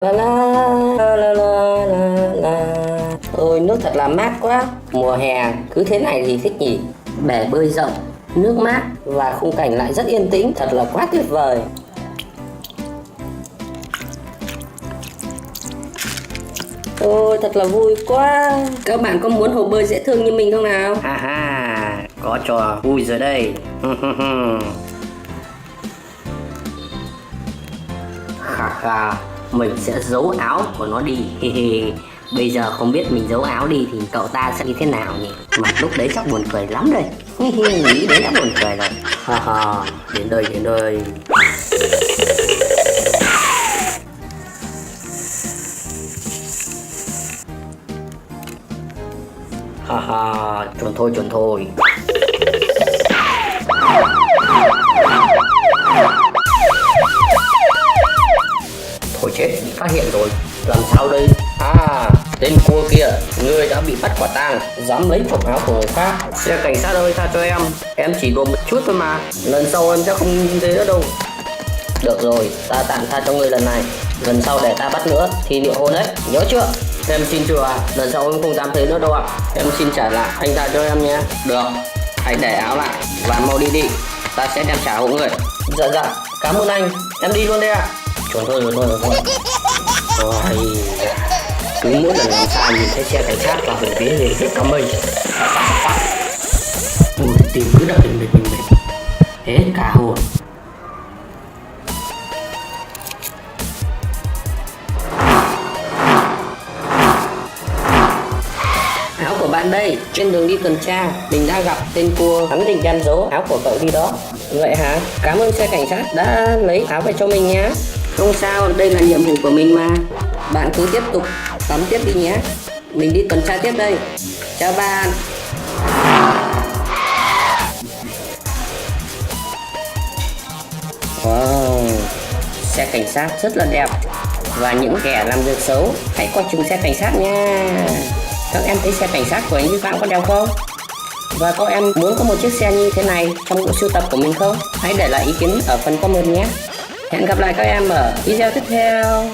La la la la la la. Ôi nước thật là mát quá. Mùa hè cứ thế này thì thích nhỉ. Bể bơi rộng, nước mát và khung cảnh lại rất yên tĩnh, thật là quá tuyệt vời. Ôi thật là vui quá. Các bạn có muốn hồ bơi dễ thương như mình không nào? Ha ha, có trò vui rồi đây. Khà khà, mình sẽ giấu áo của nó đi. Bây giờ không biết mình giấu áo đi thì cậu ta sẽ như thế nào nhỉ? Mà lúc đấy chắc buồn cười lắm đây. Nghĩ đến đã buồn cười rồi. Ha ha, đến đây đến đây. Ha ha, chuẩn thôi chuẩn thôi. Thôi chết, bị phát hiện rồi. Làm sao đây? À, tên cua kia, ngươi đã bị bắt quả tang, dám lấy trộm áo của người khác. Xe cảnh sát ơi, tha cho em chỉ đùa một chút thôi mà. Lần sau em sẽ không như thế nữa đâu. Được rồi, ta tạm tha cho ngươi lần này. Lần sau để ta bắt nữa thì liệu hôn đấy, nhớ chưa? Em xin chừa à, lần sau em không dám thế nữa đâu ạ. Em xin trả lại, anh tha cho em nhé. Được, hãy để áo lại và mau đi đi. Ta sẽ đem trả hộ người. Dạ, cảm ơn anh, em đi luôn đây ạ. Chuẩn thôi. Ôi, cứ mỗi lần làm sai nhìn thấy xe cảnh sát và hưởng vía thì hết cả mình. Ôi, tìm cứ đợi mình hết cả hồn. Áo của bạn đây, trên đường đi tuần tra mình đã gặp tên cua, hắn định đem giấu áo của cậu đi đó. Vậy hả? Cảm ơn xe cảnh sát đã lấy áo về cho mình nhé. Không sao, đây là nhiệm vụ của mình mà. Bạn cứ tiếp tục tắm tiếp đi nhé. Mình đi tuần tra tiếp đây. Chào bạn. Wow, xe cảnh sát rất là đẹp. Và những kẻ làm việc xấu hãy coi chừng xe cảnh sát nha. Các em thấy xe cảnh sát của anh vi phạm có đẹp không? Và các em muốn có một chiếc xe như thế này trong bộ sưu tập của mình không? Hãy để lại ý kiến ở phần comment nhé. Hẹn gặp lại các em ở video tiếp theo.